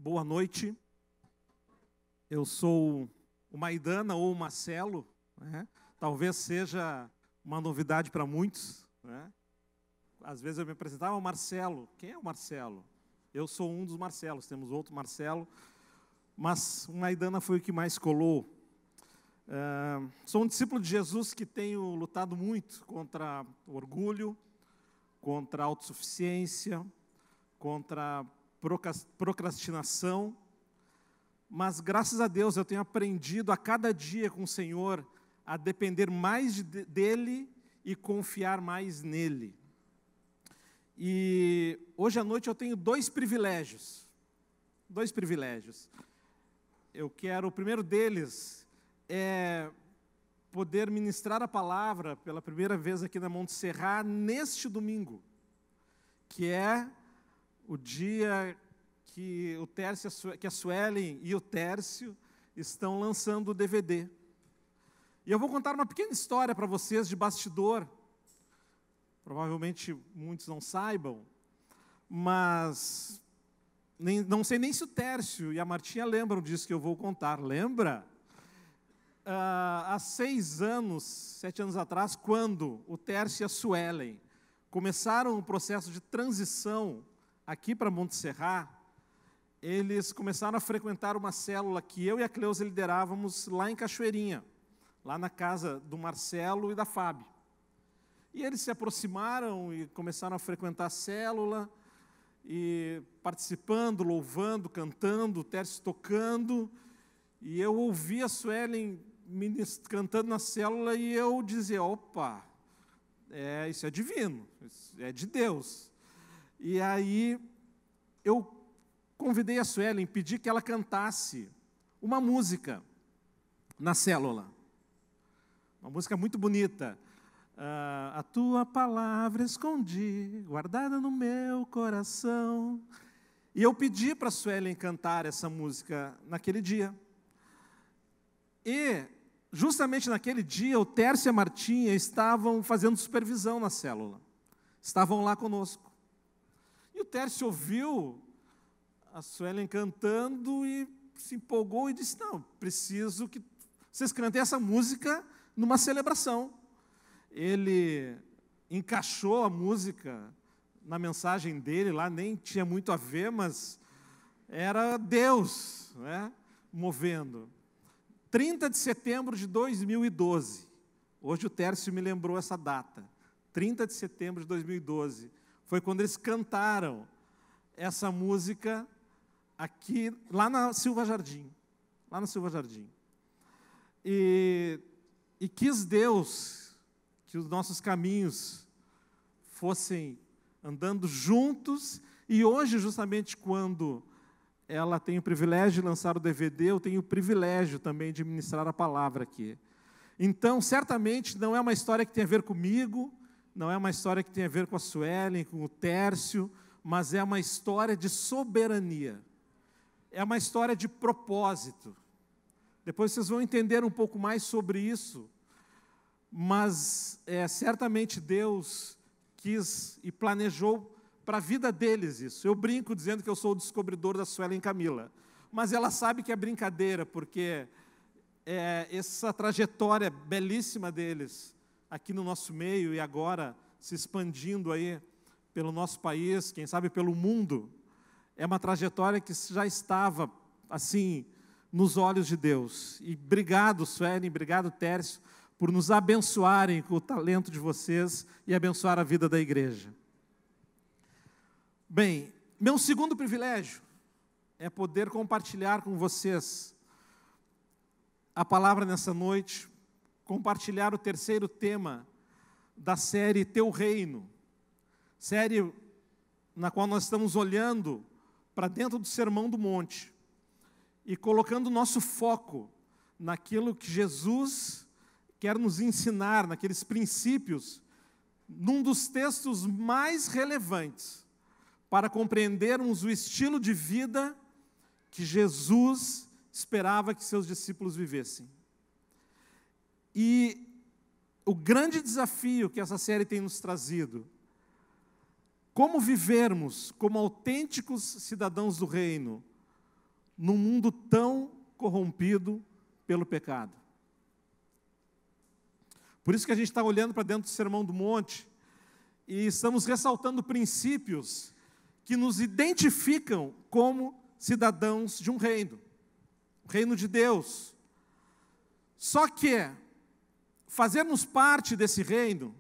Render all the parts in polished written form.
boa noite. Eu sou o Maidana ou o Marcelo, né? Talvez seja uma novidade para muitos, né? Às vezes eu me apresentava, Marcelo. Quem é o Marcelo? Eu sou um dos Marcelos, temos outro Marcelo, mas o Maidana foi o que mais colou. Sou um discípulo de Jesus que tenho lutado muito contra o orgulho, contra a autossuficiência, contra a procrastinação, mas graças a Deus eu tenho aprendido a cada dia com o Senhor a depender mais dEle e confiar mais nele. E hoje à noite eu tenho dois privilégios. O primeiro deles é poder ministrar a palavra pela primeira vez aqui na Monte Serra neste domingo, que é o dia que a Suelen e o Tércio estão lançando o DVD. E eu vou contar uma pequena história para vocês de bastidor. Provavelmente muitos não saibam, mas não sei nem se o Tércio e a Martinha lembram disso que eu vou contar. Lembra? Há 7 anos atrás, quando o Tércio e a Suelen começaram um processo de transição aqui para Monte Serra, eles começaram a frequentar uma célula que eu e a Cleusa liderávamos lá em Cachoeirinha, lá na casa do Marcelo e da Fábio. E eles se aproximaram e começaram a frequentar a célula, e participando, louvando, cantando, o Tércio tocando, e eu ouvi a Suelen cantando na célula e eu dizia, opa, isso é divino, isso é de Deus. E aí eu convidei a Suelen, pedi que ela cantasse uma música na célula, uma música muito bonita. A tua palavra escondi, guardada no meu coração. E eu pedi para a Suelen cantar essa música naquele dia. E, justamente naquele dia, o Tércio e a Martinha estavam fazendo supervisão na célula. Estavam lá conosco. E o Tércio ouviu a Suelen cantando e se empolgou e disse, não, preciso que vocês cantem essa música numa celebração. Ele encaixou a música na mensagem dele, lá nem tinha muito a ver, mas era Deus, né, movendo. 30 de setembro de 2012, hoje o Tércio me lembrou essa data, 30 de setembro de 2012, foi quando eles cantaram essa música aqui, lá na Silva Jardim, E quis Deus que os nossos caminhos fossem andando juntos, e hoje, justamente quando ela tem o privilégio de lançar o DVD, eu tenho o privilégio também de ministrar a palavra aqui. Então, certamente, não é uma história que tem a ver comigo, não é uma história que tem a ver com a Suelen, com o Tércio, mas é uma história de soberania, é uma história de propósito. Depois vocês vão entender um pouco mais sobre isso, mas certamente Deus quis e planejou para a vida deles isso. Eu brinco dizendo que eu sou o descobridor da Suelen Camila, mas ela sabe que é brincadeira, porque essa trajetória belíssima deles aqui no nosso meio e agora se expandindo aí pelo nosso país, quem sabe pelo mundo, é uma trajetória que já estava assim nos olhos de Deus. E obrigado, Suelen, obrigado, Tércio, por nos abençoarem com o talento de vocês e abençoar a vida da igreja. Bem, meu segundo privilégio é poder compartilhar com vocês a palavra nessa noite, compartilhar o terceiro tema da série Teu Reino, série na qual nós estamos olhando para dentro do Sermão do Monte e colocando o nosso foco naquilo que Jesus quer nos ensinar, naqueles princípios, num dos textos mais relevantes para compreendermos o estilo de vida que Jesus esperava que seus discípulos vivessem. E o grande desafio que essa série tem nos trazido, como vivermos como autênticos cidadãos do reino, num mundo tão corrompido pelo pecado. Por isso que a gente está olhando para dentro do Sermão do Monte e estamos ressaltando princípios que nos identificam como cidadãos de um reino, o reino de Deus. Só que fazermos parte desse reino,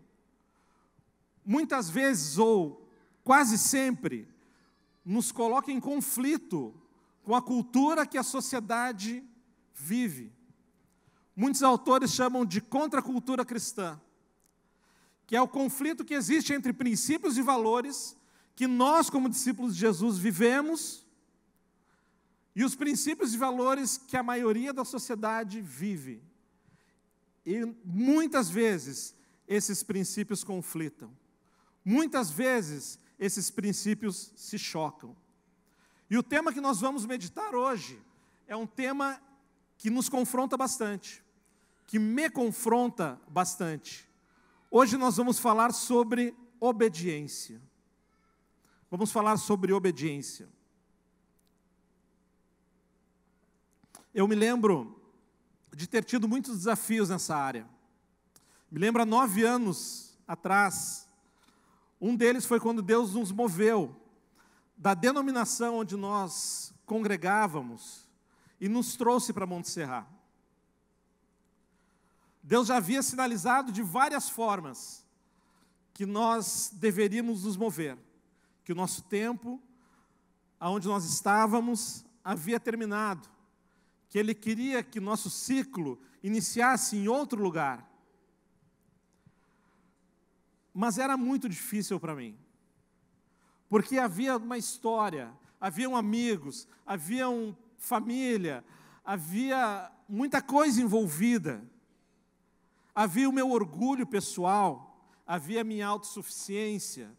muitas vezes ou quase sempre, nos coloca em conflito com a cultura que a sociedade vive. Muitos autores chamam de contracultura cristã, que é o conflito que existe entre princípios e valores que nós, como discípulos de Jesus, vivemos e os princípios e valores que a maioria da sociedade vive. E muitas vezes esses princípios conflitam. Muitas vezes esses princípios se chocam. E o tema que nós vamos meditar hoje é um tema que nos confronta bastante, que me confronta bastante. Hoje nós vamos falar sobre obediência. Vamos falar sobre obediência. Eu me lembro de ter tido muitos desafios nessa área. Me lembro há 9 anos atrás, um deles foi quando Deus nos moveu da denominação onde nós congregávamos e nos trouxe para Montserrat. Deus já havia sinalizado de várias formas que nós deveríamos nos mover, que o nosso tempo, aonde nós estávamos, havia terminado, que Ele queria que nosso ciclo iniciasse em outro lugar. Mas era muito difícil para mim, porque havia uma história, haviam amigos, havia família, havia muita coisa envolvida. Havia o meu orgulho pessoal, havia a minha autossuficiência,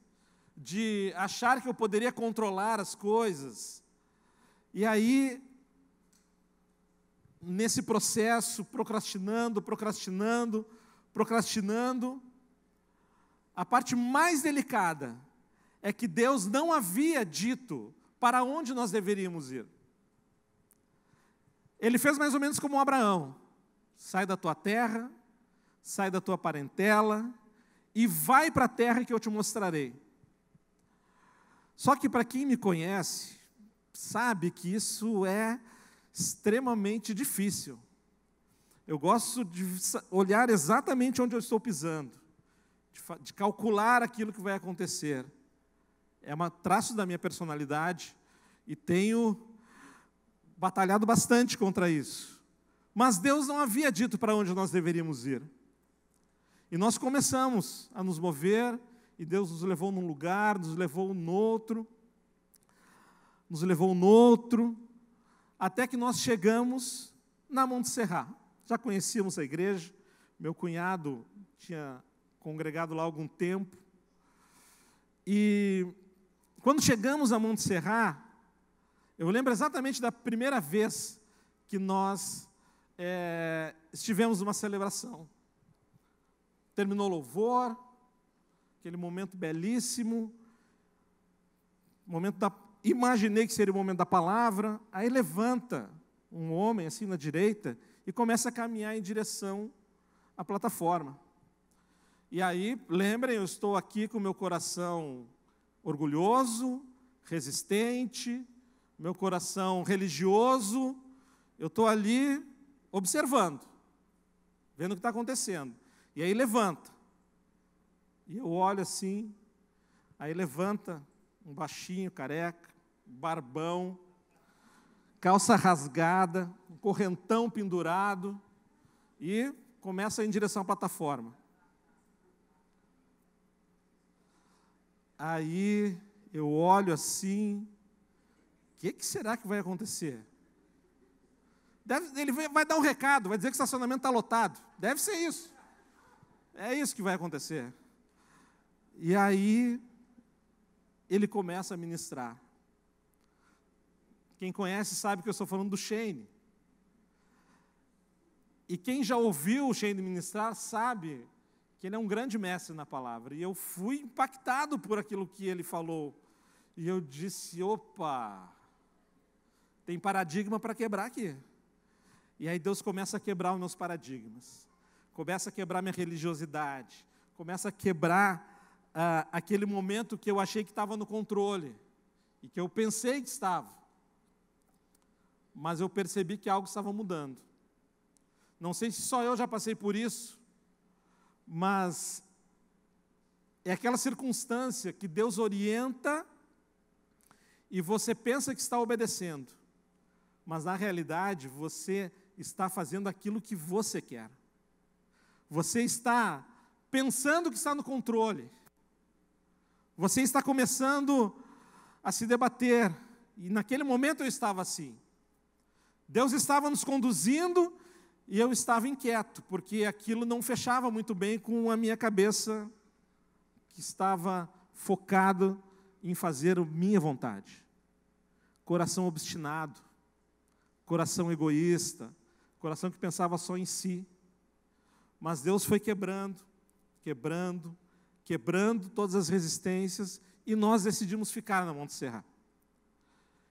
de achar que eu poderia controlar as coisas. E aí, nesse processo, procrastinando, a parte mais delicada é que Deus não havia dito para onde nós deveríamos ir. Ele fez mais ou menos como Abraão: sai da tua terra, sai da tua parentela e vai para a terra que eu te mostrarei. Só que para quem me conhece, sabe que isso é extremamente difícil. Eu gosto de olhar exatamente onde eu estou pisando, de calcular aquilo que vai acontecer. É um traço da minha personalidade e tenho batalhado bastante contra isso. Mas Deus não havia dito para onde nós deveríamos ir. E nós começamos a nos mover, e Deus nos levou num lugar, nos levou noutro, até que nós chegamos na Montserrat. Já conhecíamos a igreja, meu cunhado tinha congregado lá há algum tempo. E quando chegamos a Montserrat, eu lembro exatamente da primeira vez que nós estivemos numa celebração. Terminou o louvor, aquele momento belíssimo, imaginei que seria o momento da palavra. Aí levanta um homem assim na direita e começa a caminhar em direção à plataforma. E aí, lembrem, eu estou aqui com o meu coração orgulhoso, resistente, meu coração religioso, eu estou ali observando, vendo o que está acontecendo. E aí levanta. E eu olho assim, aí levanta um baixinho, careca, barbão, calça rasgada, um correntão pendurado, e começa a ir em direção à plataforma. Aí eu olho assim, o que será que vai acontecer? Ele vai dar um recado, vai dizer que o estacionamento está lotado. Deve ser isso. É isso que vai acontecer. E aí, ele começa a ministrar. Quem conhece sabe que eu estou falando do Shane. E quem já ouviu o Shane ministrar sabe que ele é um grande mestre na palavra. E eu fui impactado por aquilo que ele falou. E eu disse, opa, Tem paradigma para quebrar aqui. E aí Deus começa a quebrar os meus paradigmas. Começa a quebrar minha religiosidade. Começa a quebrar aquele momento que eu achei que estava no controle. E que eu pensei que estava. Mas eu percebi que algo estava mudando. Não sei se só eu já passei por isso, mas é aquela circunstância que Deus orienta e você pensa que está obedecendo, mas na realidade você está fazendo aquilo que você quer. Você está pensando que está no controle. Você está começando a se debater, e naquele momento eu estava assim. Deus estava nos conduzindo e eu estava inquieto, porque aquilo não fechava muito bem com a minha cabeça, que estava focado em fazer a minha vontade. Coração obstinado, coração egoísta, coração que pensava só em si. Mas Deus foi quebrando todas as resistências, e nós decidimos ficar na Monte Serra.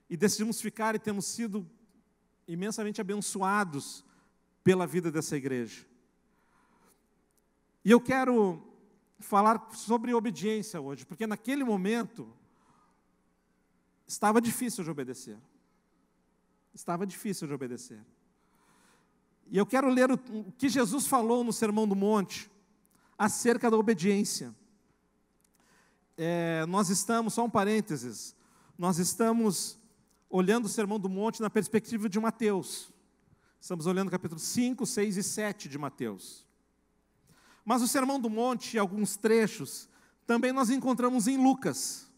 E decidimos ficar e temos sido imensamente abençoados pela vida dessa igreja. E eu quero falar sobre obediência hoje, porque naquele momento estava difícil de obedecer. Estava difícil de obedecer. E eu quero ler o que Jesus falou no Sermão do Monte acerca da obediência. Nós estamos, só um parênteses, nós estamos olhando o Sermão do Monte na perspectiva de Mateus. Estamos olhando capítulo 5, 6 e 7 de Mateus. Mas o Sermão do Monte, e alguns trechos, também nós encontramos em Lucas.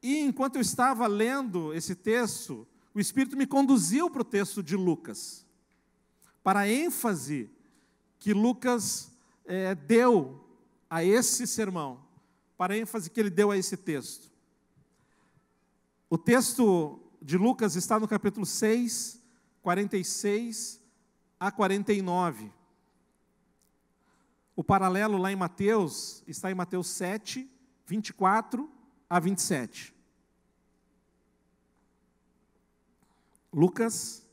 E enquanto eu estava lendo esse texto, o Espírito me conduziu para o texto de Lucas, para a ênfase que Lucas deu a esse sermão, para a ênfase que ele deu a esse texto. O texto de Lucas está no capítulo 6, 46 a 49. O paralelo lá em Mateus está em Mateus 7, 24 a 27. Lucas,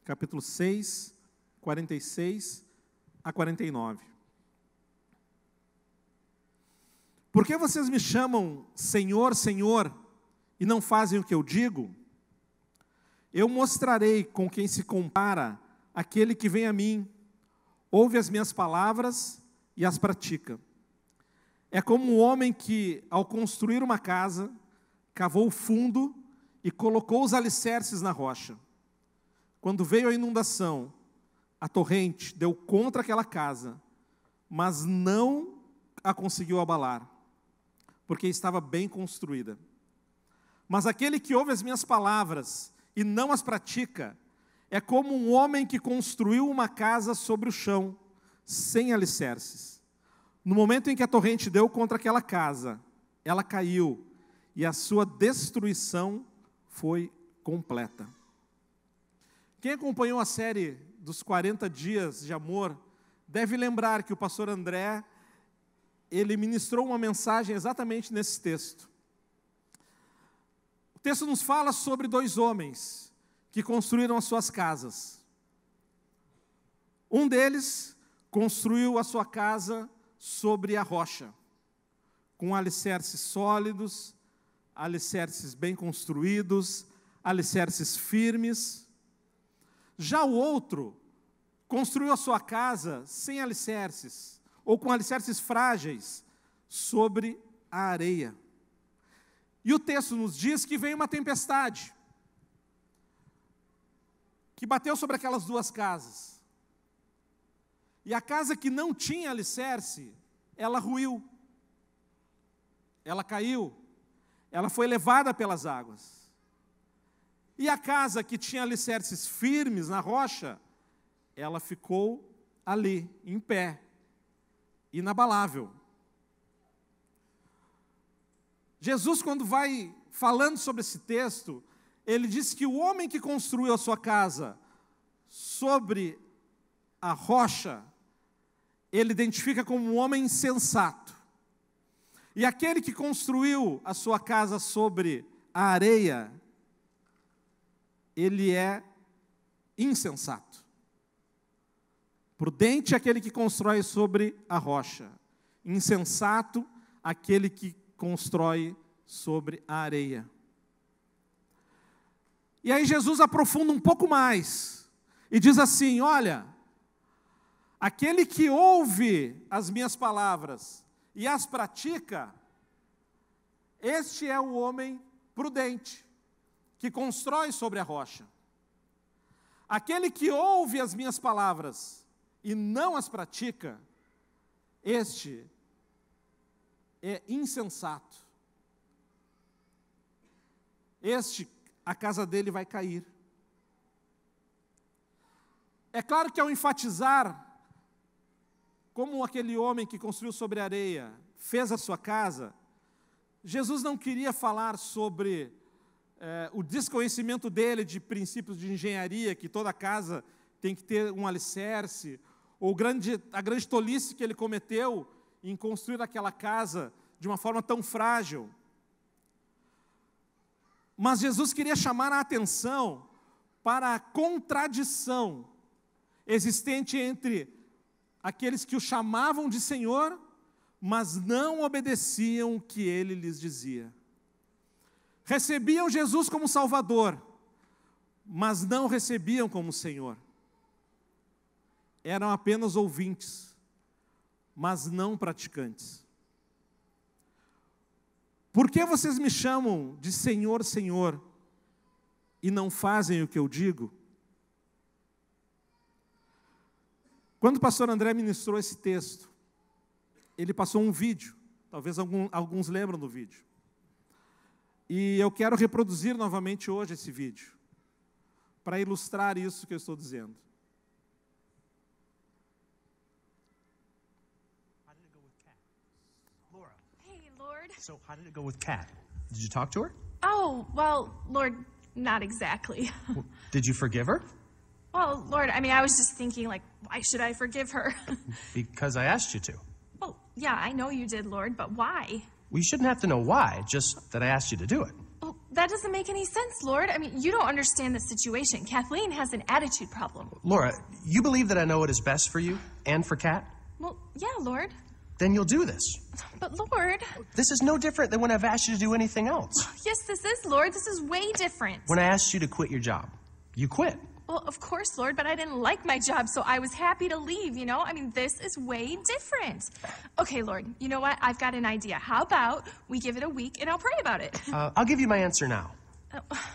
capítulo 6, 46 a 49. Por que vocês me chamam Senhor, Senhor, e não fazem o que eu digo? Eu mostrarei com quem se compara aquele que vem a mim, ouve as minhas palavras e as pratica. É como um homem que, ao construir uma casa, cavou o fundo e colocou os alicerces na rocha. Quando veio a inundação, a torrente deu contra aquela casa, mas não a conseguiu abalar, porque estava bem construída. Mas aquele que ouve as minhas palavras e não as pratica, é como um homem que construiu uma casa sobre o chão, sem alicerces. No momento em que a torrente deu contra aquela casa, ela caiu, e a sua destruição foi completa. Quem acompanhou a série dos 40 dias de amor, deve lembrar que o pastor André, ele ministrou uma mensagem exatamente nesse texto. O texto nos fala sobre dois homens que construíram as suas casas. Um deles construiu a sua casa sobre a rocha, com alicerces sólidos, alicerces bem construídos, alicerces firmes. Já o outro construiu a sua casa sem alicerces, ou com alicerces frágeis, sobre a areia. E o texto nos diz que veio uma tempestade, que bateu sobre aquelas duas casas. E a casa que não tinha alicerce, ela ruiu, ela caiu, ela foi levada pelas águas. E a casa que tinha alicerces firmes na rocha, ela ficou ali, em pé, inabalável. Jesus, quando vai falando sobre esse texto, ele diz que o homem que construiu a sua casa sobre a rocha, ele identifica como um homem insensato. E aquele que construiu a sua casa sobre a areia, ele é insensato. Prudente é aquele que constrói sobre a rocha. Insensato, aquele que constrói sobre a areia. E aí Jesus aprofunda um pouco mais e diz assim: olha, aquele que ouve as minhas palavras e as pratica, este é o homem prudente, que constrói sobre a rocha. Aquele que ouve as minhas palavras e não as pratica, este é insensato. A casa dele vai cair. É claro que ao enfatizar como aquele homem que construiu sobre a areia fez a sua casa, Jesus não queria falar sobre o desconhecimento dele de princípios de engenharia, que toda casa tem que ter um alicerce, ou a grande tolice que ele cometeu em construir aquela casa de uma forma tão frágil. Mas Jesus queria chamar a atenção para a contradição existente entre aqueles que o chamavam de Senhor, mas não obedeciam o que ele lhes dizia. Recebiam Jesus como Salvador, mas não recebiam como Senhor. Eram apenas ouvintes, mas não praticantes. Por que vocês me chamam de Senhor, Senhor, e não fazem o que eu digo? Quando o pastor André ministrou esse texto, ele passou um vídeo, talvez alguns lembram do vídeo. E eu quero reproduzir novamente hoje esse vídeo, para ilustrar isso que eu estou dizendo. So how did it go with Kat? Did you talk to her? Oh, well, Lord, not exactly. Well, did you forgive her? Well, Lord, I was just thinking, why should I forgive her? Because I asked you to. Well, yeah, I know you did, Lord, but why? Well, you shouldn't have to know why, just that I asked you to do it. Well, that doesn't make any sense, Lord. You don't understand the situation. Kathleen has an attitude problem. Laura, you believe that I know what is best for you and for Kat? Well, yeah, Lord. Then you'll do this. But, Lord... This is no different than when I've asked you to do anything else. Yes, this is, Lord. This is way different. When I asked you to quit your job, you quit. Well, of course, Lord, but I didn't like my job, so I was happy to leave, you know? This is way different. Okay, Lord, you know what? I've got an idea. How about we give it a week and I'll pray about it? I'll give you my answer now.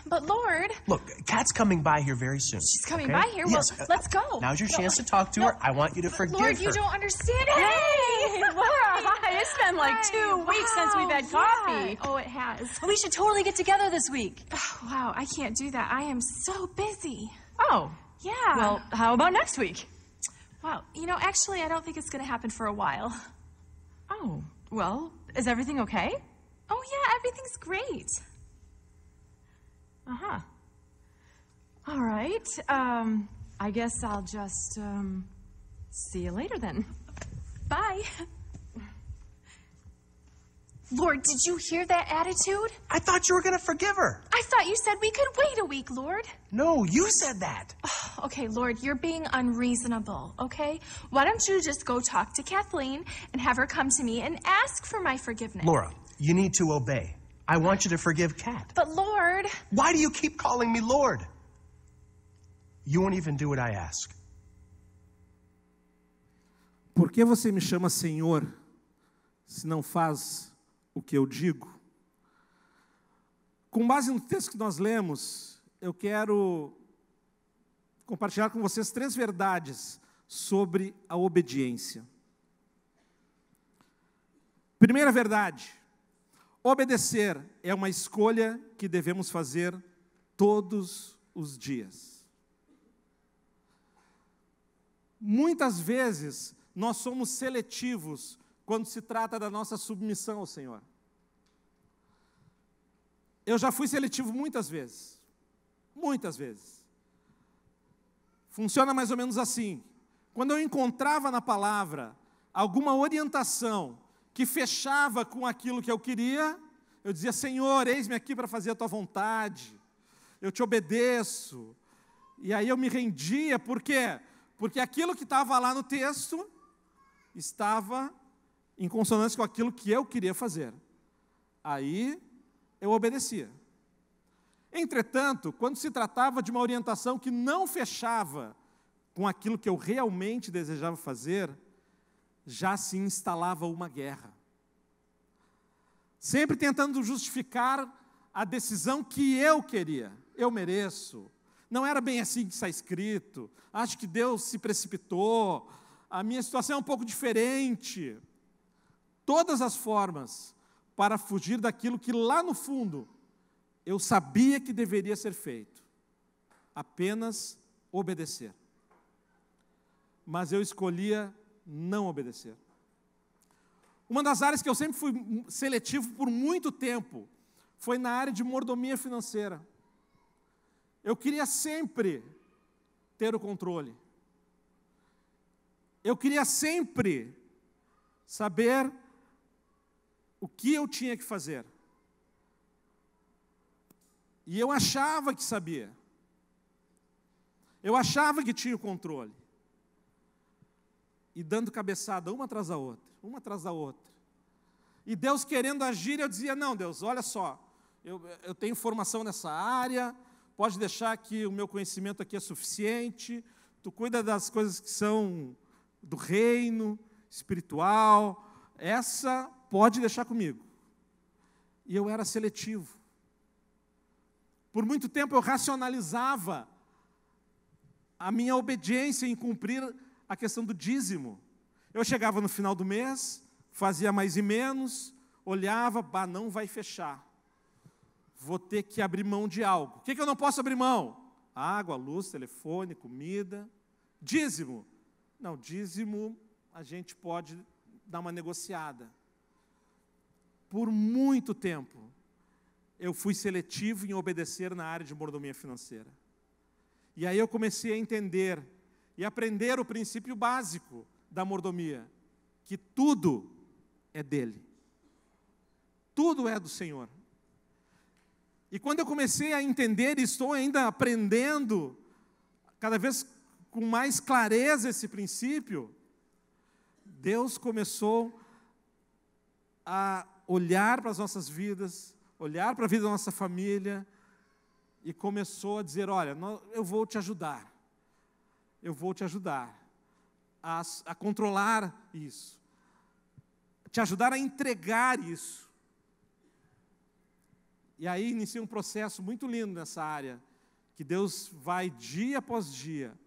But, Lord... Look, Kat's coming by here very soon. She's coming okay? by here? Yes. Well, let's go. Now's your chance to talk to her. I want you to forgive Lord, her. you don't understand. Hey, Laura, hi. It's been like 2 weeks since we've had coffee. Yeah. Oh, it has. We should totally get together this week. Oh, wow, I can't do that. I am so busy. Oh. Yeah. Well, how about next week? Wow, actually, I don't think it's going to happen for a while. Oh, well, is everything okay? Oh, yeah, everything's great. Uh-huh. All right. I guess I'll just, see you later then. Bye. Lord, did you hear that attitude? I thought you were going to forgive her. I thought you said we could wait a week, Lord. No, you said that. Okay, Lord, you're being unreasonable, okay? Why don't you just go talk to Kathleen and have her come to me and ask for my forgiveness? Laura, you need to obey. I want you to forgive Kat. But, Lord... Why do you keep calling me Lord? You won't even do what I ask. Por que você me chama Senhor, se não faz o que eu digo? Com base no texto que nós lemos, eu quero compartilhar com vocês 3 verdades sobre a obediência. Primeira verdade: obedecer é uma escolha que devemos fazer todos os dias. Muitas vezes nós somos seletivos quando se trata da nossa submissão ao Senhor. Eu já fui seletivo muitas vezes. Muitas vezes. Funciona mais ou menos assim. Quando eu encontrava na palavra alguma orientação que fechava com aquilo que eu queria, eu dizia: Senhor, eis-me aqui para fazer a tua vontade. eu te obedeço. E aí eu me rendia, por quê? Porque aquilo que estava lá no texto estava em consonância com aquilo que eu queria fazer. Aí eu obedecia. Entretanto, quando se tratava de uma orientação que não fechava com aquilo que eu realmente desejava fazer, já se instalava uma guerra. Sempre tentando justificar a decisão que eu queria. Eu mereço. Não era bem assim que está escrito. Acho que Deus se precipitou. A minha situação é um pouco diferente. Todas as formas para fugir daquilo que lá no fundo eu sabia que deveria ser feito. Apenas obedecer. Mas eu escolhia não obedecer. Uma das áreas que eu sempre fui seletivo por muito tempo foi na área de mordomia financeira. Eu queria sempre ter o controle. Eu queria sempre saber o que eu tinha que fazer. E eu achava que sabia. Eu achava que tinha o controle. E dando cabeçada uma atrás da outra, uma atrás da outra. E Deus querendo agir, eu dizia, não, Deus, olha só, eu tenho formação nessa área, pode deixar que o meu conhecimento aqui é suficiente, tu cuida das coisas que são do reino, espiritual, essa pode deixar comigo. E eu era seletivo. Por muito tempo eu racionalizava a minha obediência em cumprir a questão do dízimo. Eu chegava no final do mês, fazia mais e menos, olhava, não vai fechar. Vou ter que abrir mão de algo. O que eu não posso abrir mão? Água, luz, telefone, comida. Dízimo. Não, dízimo a gente pode dar uma negociada. Por muito tempo, eu fui seletivo em obedecer na área de mordomia financeira. E aí eu comecei a entender e aprender o princípio básico da mordomia, que tudo é dele. Tudo é do Senhor. E quando eu comecei a entender, e estou ainda aprendendo, cada vez com mais clareza esse princípio, Deus começou a olhar para as nossas vidas, olhar para a vida da nossa família, e começou a dizer, olha, eu vou te ajudar. Eu vou te ajudar a controlar isso. Te ajudar a entregar isso. E aí inicia um processo muito lindo nessa área, que Deus vai dia após dia,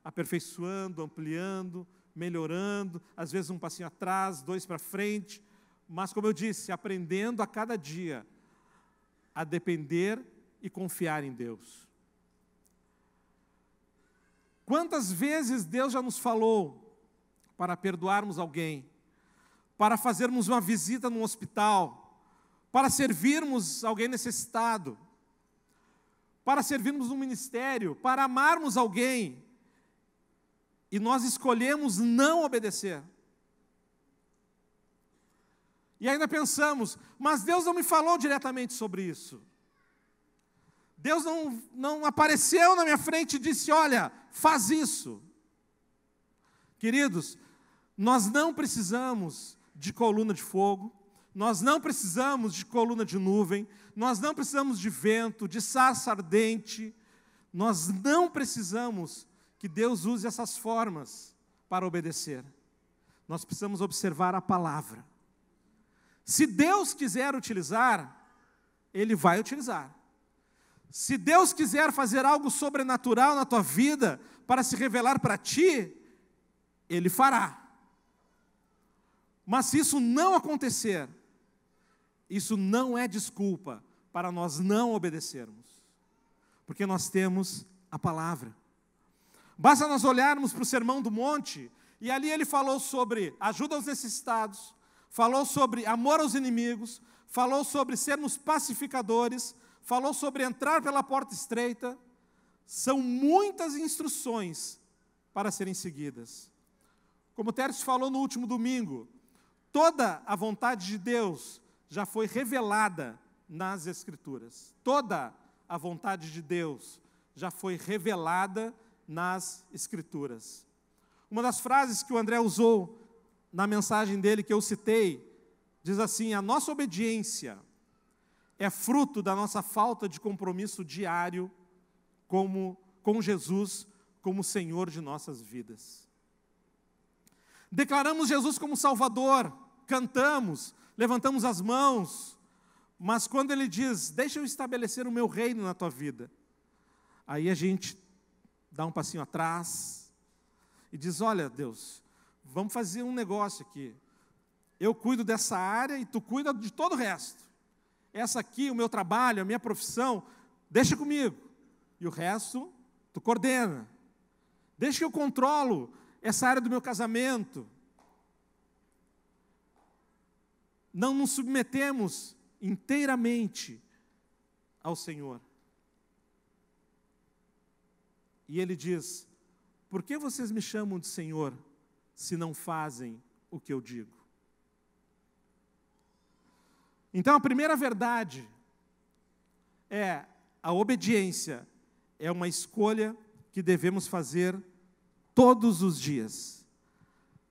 aperfeiçoando, ampliando, melhorando, às vezes um passinho atrás, 2 para frente, mas como eu disse, aprendendo a cada dia a depender e confiar em Deus. Quantas vezes Deus já nos falou para perdoarmos alguém, para fazermos uma visita num hospital, para servirmos alguém necessitado, para servirmos no ministério, para amarmos alguém, e nós escolhemos não obedecer. E ainda pensamos, mas Deus não me falou diretamente sobre isso. Deus não apareceu na minha frente e disse, olha, faz isso. Queridos, nós não precisamos de coluna de fogo, nós não precisamos de coluna de nuvem, nós não precisamos de vento, de sarça ardente, nós não precisamos que Deus use essas formas para obedecer. Nós precisamos observar a palavra. Se Deus quiser utilizar, Ele vai utilizar. Se Deus quiser fazer algo sobrenatural na tua vida, para se revelar para ti, Ele fará. Mas se isso não acontecer, isso não é desculpa para nós não obedecermos. Porque nós temos a palavra. Basta nós olharmos para o Sermão do Monte, e ali ele falou sobre ajuda aos necessitados, falou sobre amor aos inimigos, falou sobre sermos pacificadores, falou sobre entrar pela porta estreita. São muitas instruções para serem seguidas. Como o Tércio falou no último domingo, toda a vontade de Deus já foi revelada nas Escrituras. Toda a vontade de Deus já foi revelada nas Escrituras. Uma das frases que o André usou na mensagem dele, que eu citei, diz assim: a nossa obediência é fruto da nossa falta de compromisso diário com Jesus como Senhor de nossas vidas. Declaramos Jesus como Salvador, cantamos, levantamos as mãos, mas quando Ele diz, deixa eu estabelecer o meu reino na tua vida, aí a gente dá um passinho atrás e diz, olha Deus, vamos fazer um negócio aqui, eu cuido dessa área e tu cuida de todo o resto, essa aqui, o meu trabalho, a minha profissão, deixa comigo, e o resto tu coordena, deixa que eu controlo essa área do meu casamento. Não nos submetemos inteiramente ao Senhor. E Ele diz, por que vocês me chamam de Senhor, se não fazem o que eu digo? Então a primeira verdade é, a obediência é uma escolha que devemos fazer todos os dias.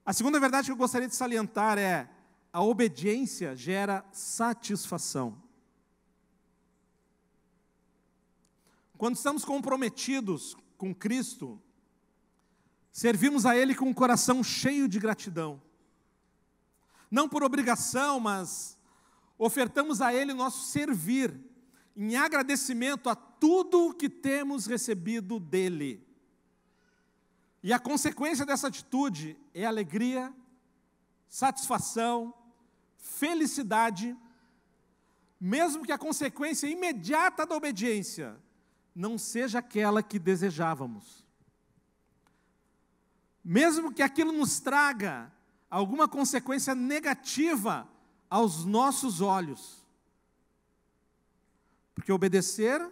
A segunda verdade que eu gostaria de salientar é, a obediência gera satisfação. Quando estamos comprometidos com Cristo, servimos a Ele com um coração cheio de gratidão. Não por obrigação, mas ofertamos a Ele o nosso servir, em agradecimento a tudo que temos recebido dEle. E a consequência dessa atitude é alegria, satisfação, felicidade, mesmo que a consequência imediata da obediência não seja aquela que desejávamos. Mesmo que aquilo nos traga alguma consequência negativa aos nossos olhos. Porque obedecer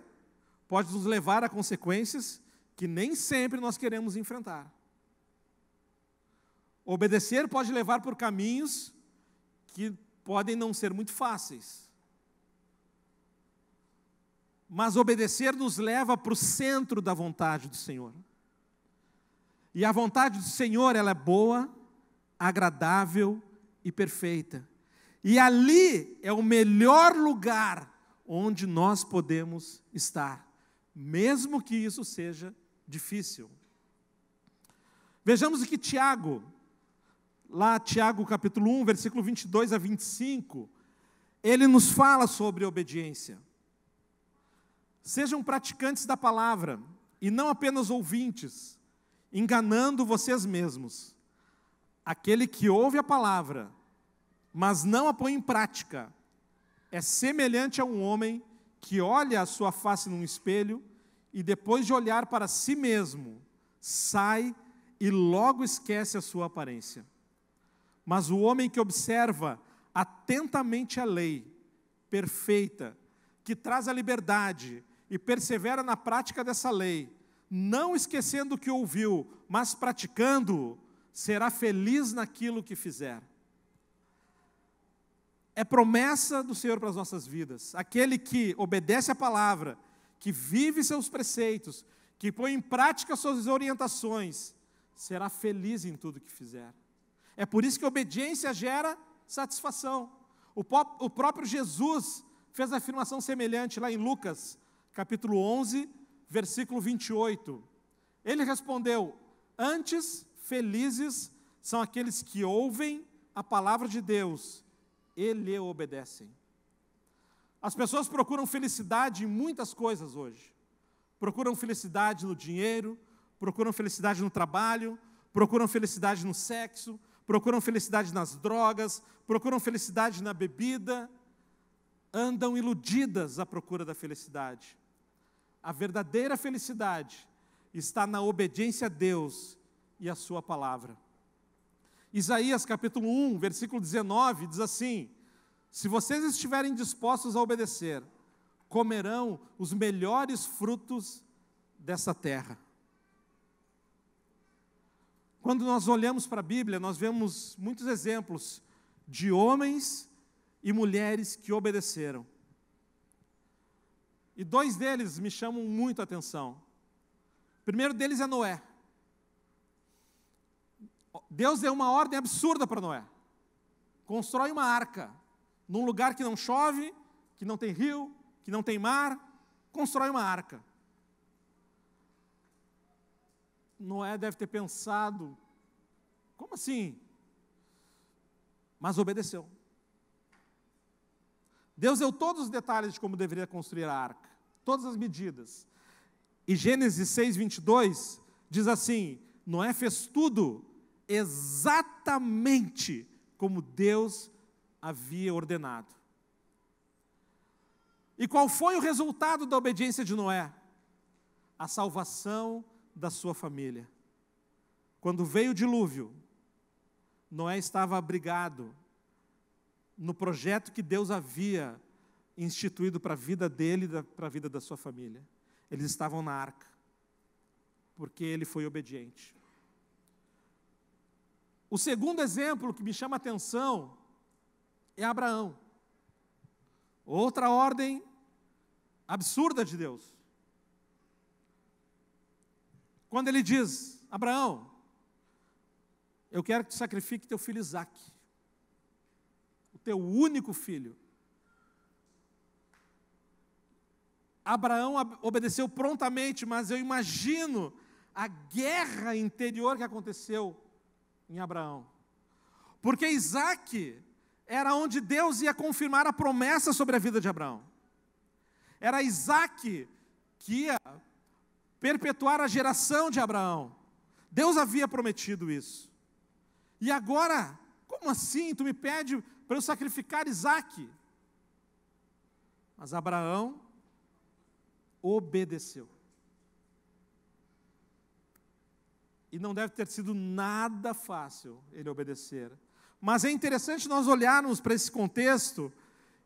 pode nos levar a consequências que nem sempre nós queremos enfrentar. Obedecer pode levar por caminhos que podem não ser muito fáceis. Mas obedecer nos leva para o centro da vontade do Senhor. E a vontade do Senhor, ela é boa, agradável e perfeita. E ali é o melhor lugar onde nós podemos estar, mesmo que isso seja difícil. Vejamos o que Tiago, lá Tiago capítulo 1, versículo 22 a 25, ele nos fala sobre obediência. Sejam praticantes da palavra, e não apenas ouvintes, enganando vocês mesmos. Aquele que ouve a palavra, mas não a põe em prática, é semelhante a um homem que olha a sua face num espelho e depois de olhar para si mesmo, sai e logo esquece a sua aparência. Mas o homem que observa atentamente a lei perfeita, que traz a liberdade e persevera na prática dessa lei, não esquecendo o que ouviu, mas praticando, será feliz naquilo que fizer. É promessa do Senhor para as nossas vidas. Aquele que obedece a palavra, que vive seus preceitos, que põe em prática suas orientações, será feliz em tudo que fizer. É por isso que a obediência gera satisfação. O próprio Jesus fez a afirmação semelhante lá em Lucas, capítulo 11, versículo 28. Ele respondeu, antes felizes são aqueles que ouvem a palavra de Deus e lhe obedecem. As pessoas procuram felicidade em muitas coisas hoje. Procuram felicidade no dinheiro, procuram felicidade no trabalho, procuram felicidade no sexo, procuram felicidade nas drogas, procuram felicidade na bebida, andam iludidas à procura da felicidade. A verdadeira felicidade está na obediência a Deus e a sua palavra. Isaías capítulo 1, versículo 19, diz assim, se vocês estiverem dispostos a obedecer, comerão os melhores frutos dessa terra. Quando nós olhamos para a Bíblia, nós vemos muitos exemplos de homens e mulheres que obedeceram. E 2 deles me chamam muito a atenção. O primeiro deles é Noé. Deus deu uma ordem absurda para Noé. Constrói uma arca, num lugar que não chove, que não tem rio, que não tem mar, constrói uma arca. Noé deve ter pensado, como assim? Mas obedeceu. Deus deu todos os detalhes de como deveria construir a arca, todas as medidas. E Gênesis 6:22 diz assim: Noé fez tudo exatamente como Deus havia ordenado. E qual foi o resultado da obediência de Noé? A salvação da sua família. Quando veio o dilúvio, Noé estava abrigado no projeto que Deus havia instituído para a vida dele e para a vida da sua família. Eles estavam na arca, porque ele foi obediente. O segundo exemplo que me chama a atenção é Abraão. Outra ordem absurda de Deus. Quando ele diz: Abraão, eu quero que tu sacrifique teu filho Isaque, o teu único filho. Abraão obedeceu prontamente, mas eu imagino a guerra interior que aconteceu em Abraão. Porque Isaque era onde Deus ia confirmar a promessa sobre a vida de Abraão. Era Isaque que ia perpetuar a geração de Abraão. Deus havia prometido isso. E agora, como assim? Tu me pede para eu sacrificar Isaque? Mas Abraão obedeceu. E não deve ter sido nada fácil ele obedecer. Mas é interessante nós olharmos para esse contexto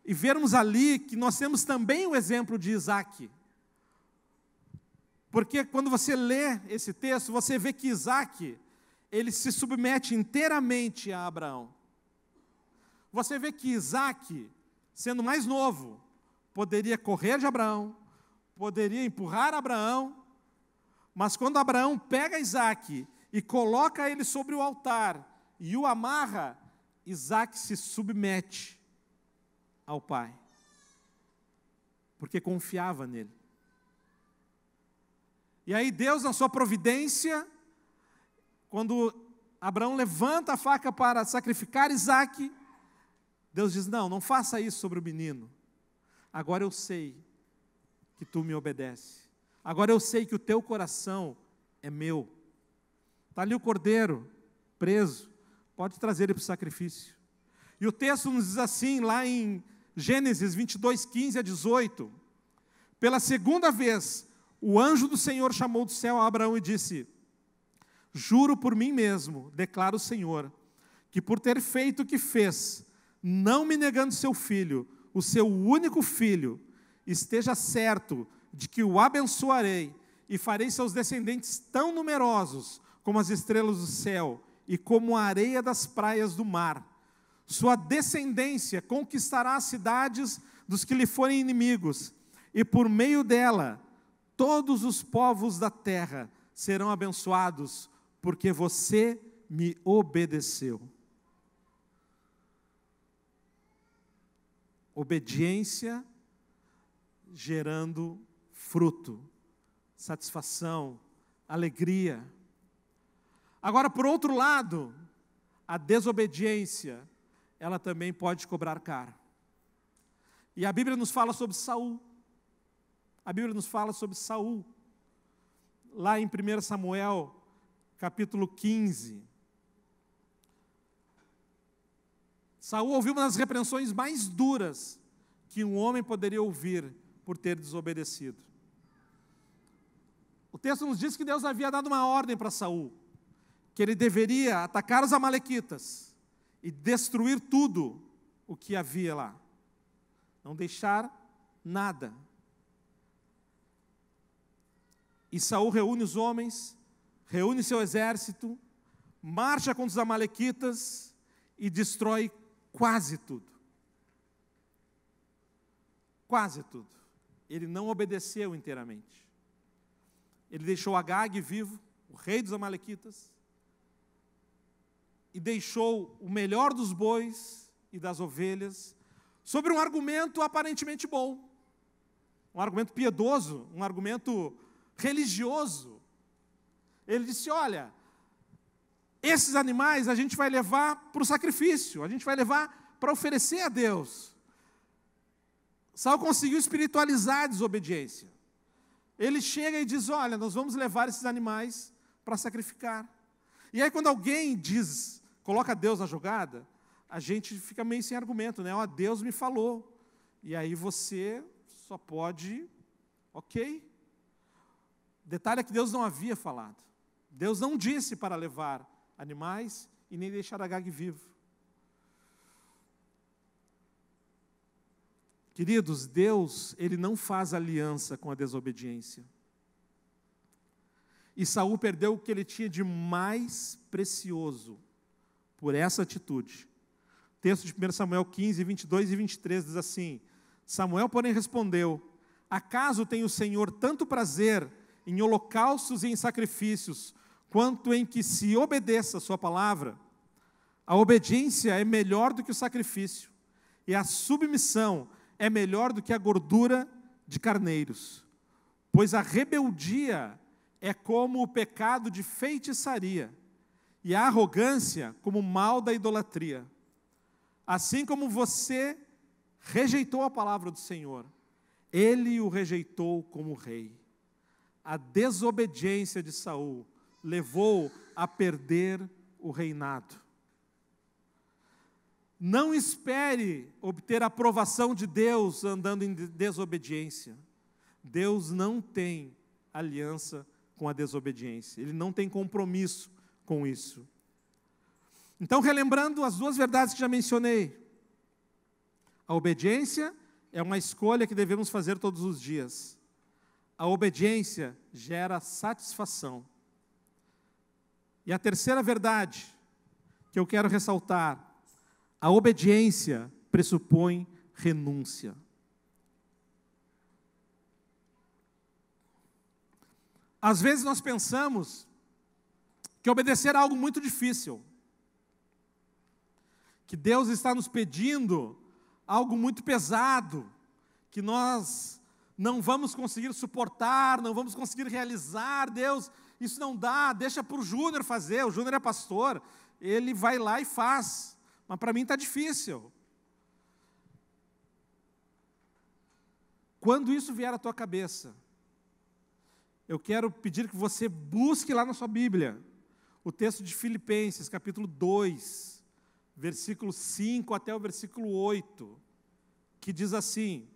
e vermos ali que nós temos também o exemplo de Isaque. Porque quando você lê esse texto, você vê que Isaque, ele se submete inteiramente a Abraão. Você vê que Isaque, sendo mais novo, poderia correr de Abraão, poderia empurrar Abraão, mas quando Abraão pega Isaque e coloca ele sobre o altar e o amarra, Isaque se submete ao pai, porque confiava nele. E aí Deus, na sua providência, quando Abraão levanta a faca para sacrificar Isaque, Deus diz: não faça isso sobre o menino. Agora eu sei que tu me obedece. Agora eu sei que o teu coração é meu. Está ali o cordeiro, preso, pode trazer ele para o sacrifício. E o texto nos diz assim, lá em Gênesis 22:15-18, pela segunda vez, o anjo do Senhor chamou do céu a Abraão e disse: juro por mim mesmo, declara o Senhor, que por ter feito o que fez, não me negando seu filho, o seu único filho, esteja certo de que o abençoarei e farei seus descendentes tão numerosos como as estrelas do céu e como a areia das praias do mar. Sua descendência conquistará as cidades dos que lhe forem inimigos, e por meio dela todos os povos da terra serão abençoados, porque você me obedeceu. Obediência gerando fruto, satisfação, alegria. Agora, por outro lado, a desobediência, ela também pode cobrar caro. E a Bíblia nos fala sobre Saul. A Bíblia nos fala sobre Saul. Lá em 1 Samuel, capítulo 15. Saul ouviu uma das repreensões mais duras que um homem poderia ouvir por ter desobedecido. O texto nos diz que Deus havia dado uma ordem para Saul, que ele deveria atacar os amalequitas e destruir tudo o que havia lá. Não deixar nada. E Saul reúne os homens, reúne seu exército, marcha contra os amalequitas e destrói quase tudo. Quase tudo. ele não obedeceu inteiramente. Ele deixou Agag vivo, o rei dos amalequitas, e deixou o melhor dos bois e das ovelhas, sobre um argumento aparentemente bom, um argumento piedoso, um argumento religioso. Ele disse: olha, esses animais a gente vai levar para o sacrifício, a gente vai levar para oferecer a Deus. Saul conseguiu espiritualizar a desobediência. Ele chega e diz: olha, nós vamos levar esses animais para sacrificar. E aí quando alguém coloca Deus na jogada, a gente fica meio sem argumento, né? Ó, Deus me falou. E aí você só pode, ok. Detalhe é que Deus não havia falado. Deus não disse para levar animais e nem deixar Agag vivo. Queridos, Deus, Ele não faz aliança com a desobediência. E Saul perdeu o que ele tinha de mais precioso por essa atitude. O texto de 1 Samuel 15, 22 e 23 diz assim: Samuel, porém, respondeu: acaso tem o Senhor tanto prazer em holocaustos e em sacrifícios, quanto em que se obedeça a sua palavra? A obediência é melhor do que o sacrifício, e a submissão é melhor do que a gordura de carneiros. Pois a rebeldia é como o pecado de feitiçaria, e a arrogância como o mal da idolatria. Assim como você rejeitou a palavra do Senhor, Ele o rejeitou como rei. A desobediência de Saul levou a perder o reinado. Não espere obter a aprovação de Deus andando em desobediência. Deus não tem aliança com a desobediência. Ele não tem compromisso com isso. Então, relembrando as duas verdades que já mencionei. A obediência é uma escolha que devemos fazer todos os dias. A obediência gera satisfação. E a terceira verdade que eu quero ressaltar: a obediência pressupõe renúncia. Às vezes nós pensamos que obedecer é algo muito difícil, que Deus está nos pedindo algo muito pesado, que nós não vamos conseguir suportar, não vamos conseguir realizar. Deus, isso não dá, deixa para o Júnior fazer, o Júnior é pastor, ele vai lá e faz, mas para mim está difícil. Quando isso vier à tua cabeça, eu quero pedir que você busque lá na sua Bíblia o texto de Filipenses, capítulo 2, versículo 5 até o versículo 8, que diz assim: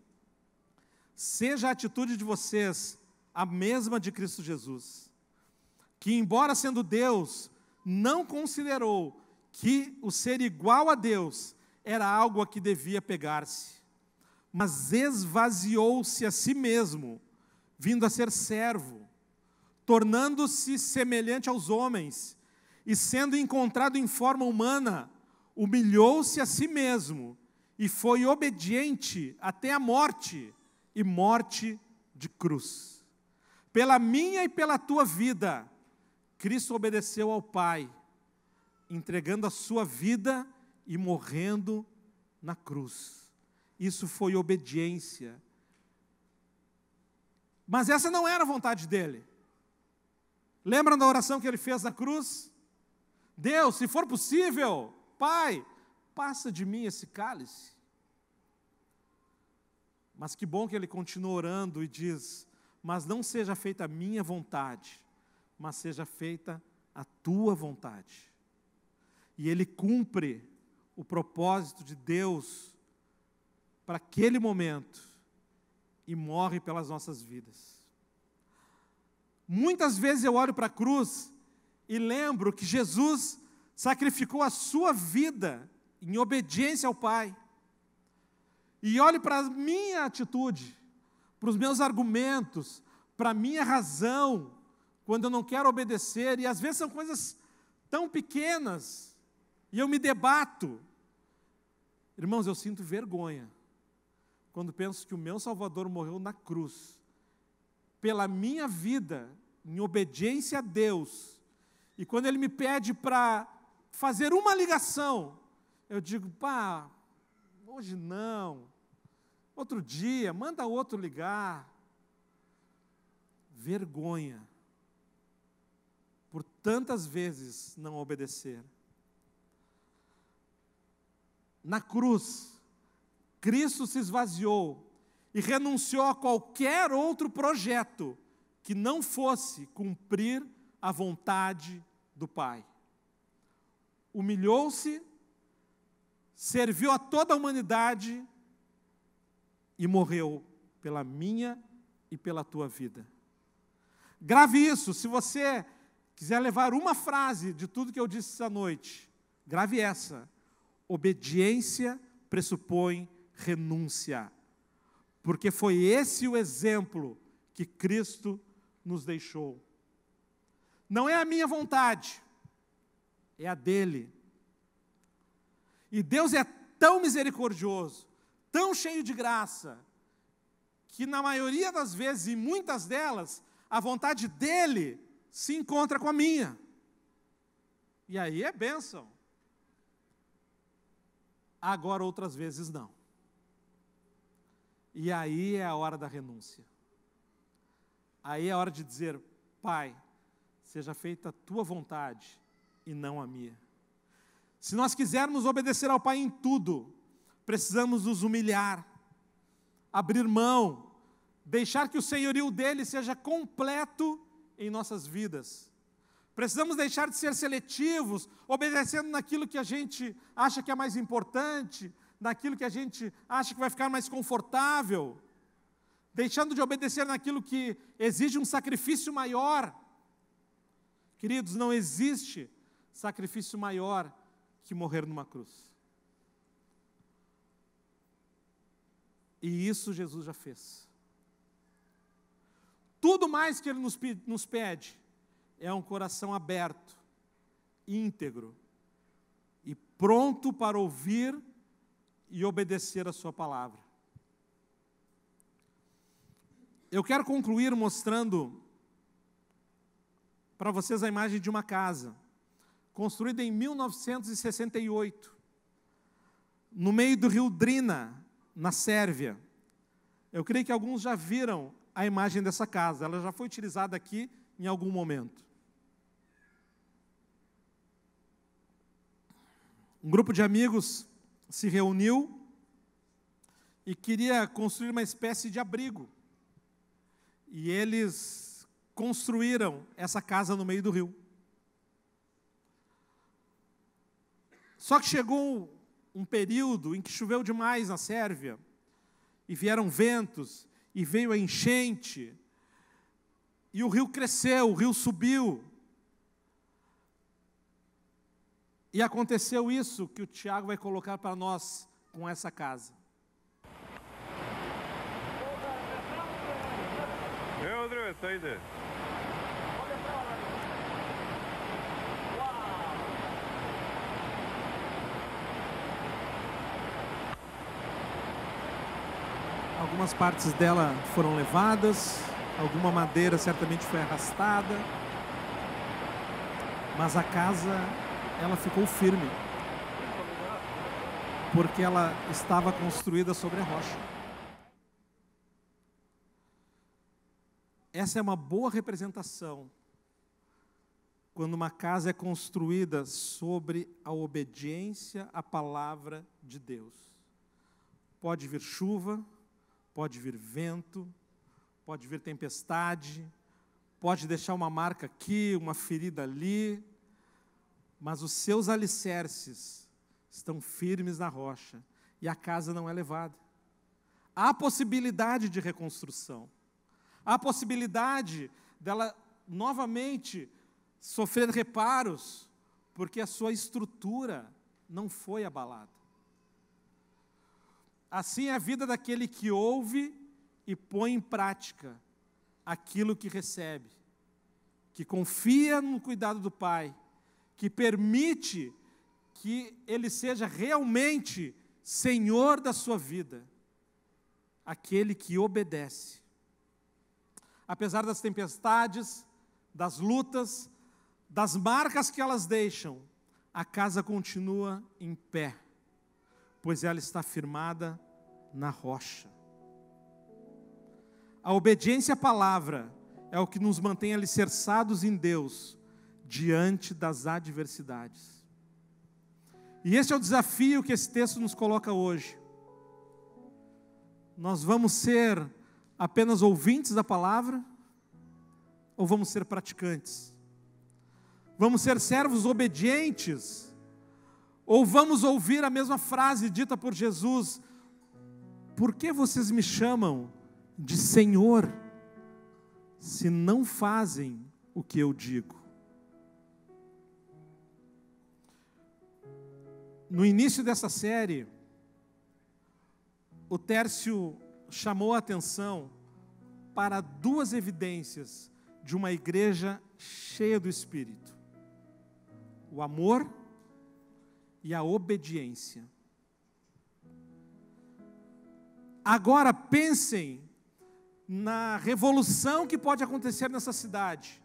seja a atitude de vocês a mesma de Cristo Jesus, que embora sendo Deus, não considerou que o ser igual a Deus era algo a que devia pegar-se, mas esvaziou-se a si mesmo, vindo a ser servo, tornando-se semelhante aos homens, e sendo encontrado em forma humana, humilhou-se a si mesmo, e foi obediente até a morte, e morte de cruz. Pela minha e pela tua vida, Cristo obedeceu ao Pai, entregando a sua vida e morrendo na cruz. Isso foi obediência. Mas essa não era a vontade dele. Lembram da oração que ele fez na cruz? Deus, se for possível, Pai, passa de mim esse cálice. Mas que bom que ele continua orando e diz: mas não seja feita a minha vontade, mas seja feita a tua vontade. E ele cumpre o propósito de Deus para aquele momento e morre pelas nossas vidas. Muitas vezes eu olho para a cruz e lembro que Jesus sacrificou a sua vida em obediência ao Pai. E olho para a minha atitude, para os meus argumentos, para a minha razão, quando eu não quero obedecer, e às vezes são coisas tão pequenas, e eu me debato. Irmãos, eu sinto vergonha quando penso que o meu Salvador morreu na cruz, pela minha vida, em obediência a Deus, e quando Ele me pede para fazer uma ligação, eu digo, pá, hoje não, outro dia, manda outro ligar. Vergonha, por tantas vezes não obedecer. Na cruz, Cristo se esvaziou e renunciou a qualquer outro projeto que não fosse cumprir a vontade do Pai. Humilhou-se, serviu a toda a humanidade e morreu pela minha e pela tua vida. Grave isso, se você quiser levar uma frase de tudo que eu disse essa noite, grave essa: obediência pressupõe renúncia, porque foi esse o exemplo que Cristo nos deixou. Não é a minha vontade, é a dele. E Deus é tão misericordioso, tão cheio de graça, que na maioria das vezes, e muitas delas, a vontade dele se encontra com a minha. E aí é bênção. Agora, outras vezes, não. E aí é a hora da renúncia. Aí é a hora de dizer, Pai, seja feita a tua vontade e não a minha. Se nós quisermos obedecer ao Pai em tudo, precisamos nos humilhar, abrir mão, deixar que o senhorio dele seja completo em nossas vidas. Precisamos deixar de ser seletivos, obedecendo naquilo que a gente acha que é mais importante, naquilo que a gente acha que vai ficar mais confortável, deixando de obedecer naquilo que exige um sacrifício maior. Queridos, não existe sacrifício maior que morrer numa cruz. E isso Jesus já fez. Tudo mais que Ele nos pede é um coração aberto, íntegro e pronto para ouvir e obedecer a sua palavra. Eu quero concluir mostrando para vocês a imagem de uma casa, construída em 1968, no meio do rio Drina, na Sérvia. Eu creio que alguns já viram a imagem dessa casa, ela já foi utilizada aqui em algum momento. Um grupo de amigos se reuniu e queria construir uma espécie de abrigo. E eles construíram essa casa no meio do rio. Só que chegou um período em que choveu demais na Sérvia, e vieram ventos, e veio a enchente, e o rio cresceu, o rio subiu. E aconteceu isso que o Tiago vai colocar para nós com essa casa. Algumas partes dela foram levadas, alguma madeira certamente foi arrastada, mas a casa, ela ficou firme, porque ela estava construída sobre a rocha. Essa é uma boa representação quando uma casa é construída sobre a obediência à palavra de Deus. Pode vir chuva, pode vir vento, pode vir tempestade, pode deixar uma marca aqui, uma ferida ali, mas os seus alicerces estão firmes na rocha e a casa não é levada. Há possibilidade de reconstrução, há possibilidade dela novamente sofrer reparos, porque a sua estrutura não foi abalada. Assim é a vida daquele que ouve e põe em prática aquilo que recebe, que confia no cuidado do Pai, que permite que Ele seja realmente Senhor da sua vida. aquele que obedece. Apesar das tempestades, das lutas, das marcas que elas deixam, a casa continua em pé, pois ela está firmada na rocha. A obediência à palavra é o que nos mantém alicerçados em Deus diante das adversidades. E esse é o desafio que esse texto nos coloca hoje. Nós vamos ser apenas ouvintes da palavra ou vamos ser praticantes? Vamos ser servos obedientes ou vamos ouvir a mesma frase dita por Jesus: por que vocês me chamam de Senhor, se não fazem o que eu digo? No início dessa série, o Tércio chamou a atenção para duas evidências de uma igreja cheia do Espírito: o amor e a obediência. Agora pensem na revolução que pode acontecer nessa cidade,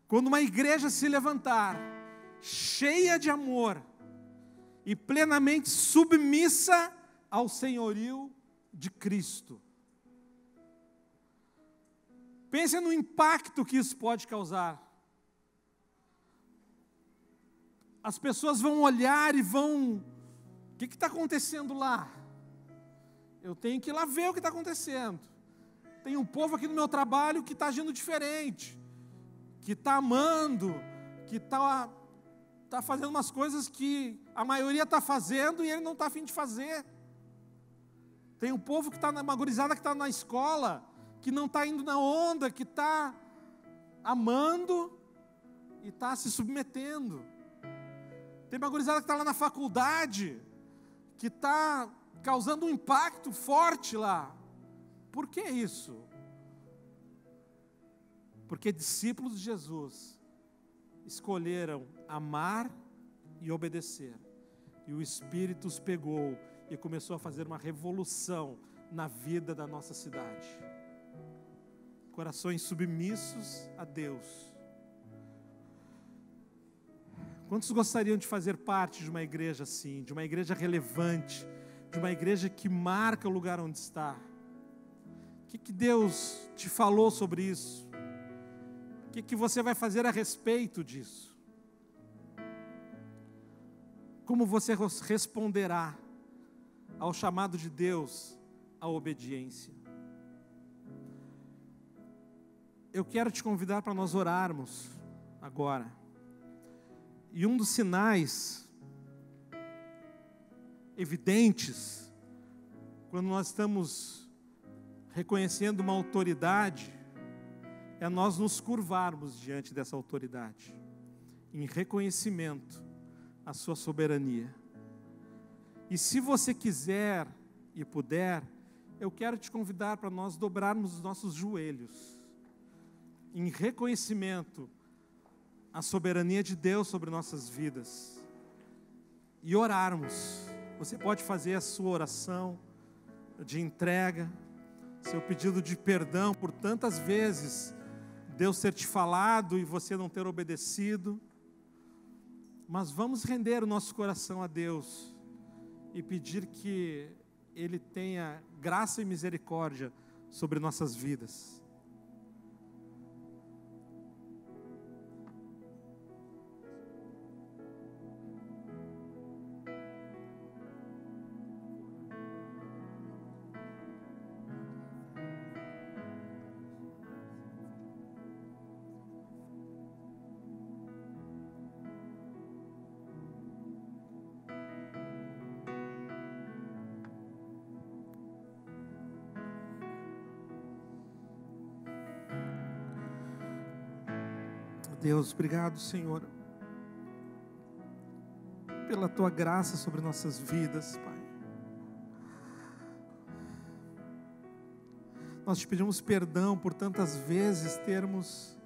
quando uma igreja se levantar, cheia de amor e plenamente submissa ao senhorio de Cristo. Pense no impacto que isso pode causar. As pessoas vão olhar e vão: o que está acontecendo lá? Eu tenho que ir lá ver o que está acontecendo. Tem um povo aqui no meu trabalho que está agindo diferente, que está amando, que está fazendo umas coisas que a maioria está fazendo e ele não está a fim de fazer. Tem um povo que está uma gurizada que está na escola, que não está indo na onda, que está amando e está se submetendo. Tem uma gurizada que está lá na faculdade, que está causando um impacto forte lá. Por que isso? Porque discípulos de Jesus escolheram amar e obedecer. E o Espírito os pegou e começou a fazer uma revolução na vida da nossa cidade. Corações submissos a Deus. Quantos gostariam de fazer parte de uma igreja assim, de uma igreja relevante, de uma igreja que marca o lugar onde está? O que Deus te falou sobre isso? O que você vai fazer a respeito disso? Como você responderá ao chamado de Deus à obediência? Eu quero te convidar para nós orarmos agora. E um dos sinais evidentes, quando nós estamos reconhecendo uma autoridade, é nós nos curvarmos diante dessa autoridade, em reconhecimento à sua soberania. E se você quiser e puder, eu quero te convidar para nós dobrarmos os nossos joelhos, em reconhecimento à soberania de Deus sobre nossas vidas, e orarmos. Você pode fazer a sua oração de entrega, seu pedido de perdão por tantas vezes Deus ter te falado e você não ter obedecido. Mas vamos render o nosso coração a Deus e pedir que Ele tenha graça e misericórdia sobre nossas vidas. Deus, obrigado, Senhor, pela Tua graça sobre nossas vidas, Pai. Nós te pedimos perdão por tantas vezes termos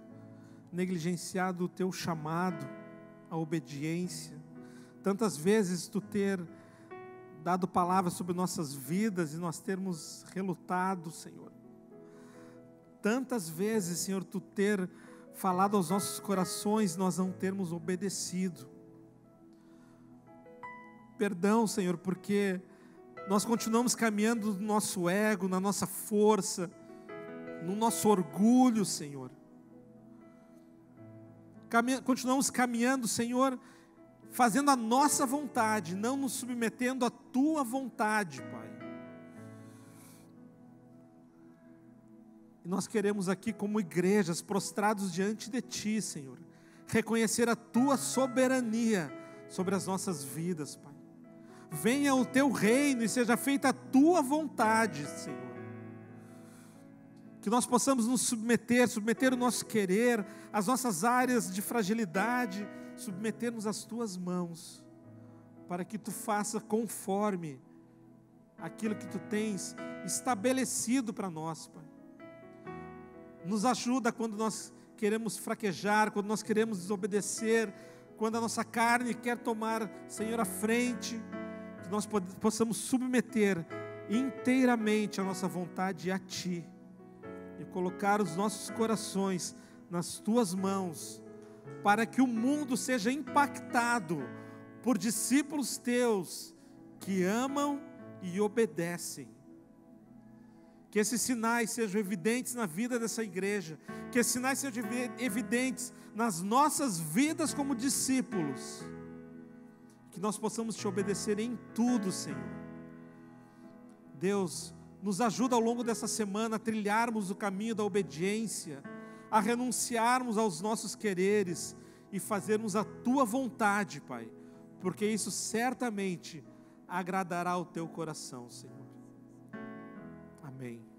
negligenciado o Teu chamado, a obediência. Tantas vezes Tu ter dado palavras sobre nossas vidas e nós termos relutado, Senhor. Tantas vezes, Senhor, Tu ter falado aos nossos corações, nós não termos obedecido. Perdão, Senhor, porque nós continuamos caminhando no nosso ego, na nossa força, no nosso orgulho, Senhor. Continuamos caminhando, Senhor, fazendo a nossa vontade, não nos submetendo à Tua vontade, Pai. E nós queremos aqui, como igrejas, prostrados diante de Ti, Senhor, reconhecer a Tua soberania sobre as nossas vidas, Pai. Venha o Teu reino e seja feita a Tua vontade, Senhor. Que nós possamos nos submeter o nosso querer, as nossas áreas de fragilidade, submetermos às Tuas mãos, para que Tu faça conforme aquilo que Tu tens estabelecido para nós, Pai. Nos ajuda quando nós queremos fraquejar, quando nós queremos desobedecer, quando a nossa carne quer tomar, Senhor, a frente, que nós possamos submeter inteiramente a nossa vontade a Ti, e colocar os nossos corações nas Tuas mãos, para que o mundo seja impactado por discípulos Teus, que amam e obedecem. Que esses sinais sejam evidentes na vida dessa igreja, que esses sinais sejam evidentes nas nossas vidas como discípulos, que nós possamos Te obedecer em tudo, Senhor. Deus, nos ajuda ao longo dessa semana a trilharmos o caminho da obediência, a renunciarmos aos nossos quereres e fazermos a Tua vontade, Pai, porque isso certamente agradará o Teu coração, Senhor. Amém.